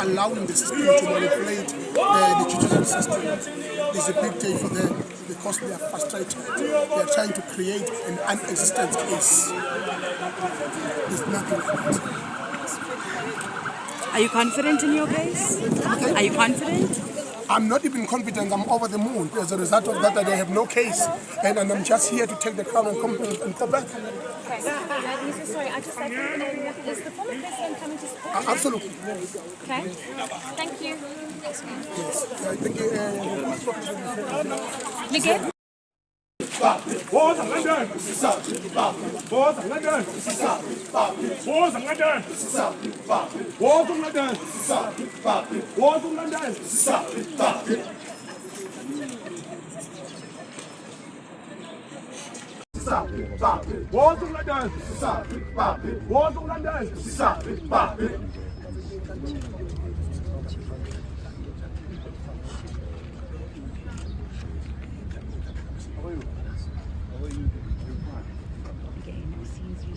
allowing the system to manipulate the judicial system is a big day for them because they are frustrated. They are trying to create an unexistent case. There's nothing like that. Are you confident in your case? Okay. Are you confident? I'm not even confident. I'm over the moon. As a result of that, I have no case. And I'm just here to take the crown and go back. Okay. Sorry, I just like is the former president coming to support? Absolutely. Okay. Thank you. Yes. Thank you. Ngizwe. Again, it seems you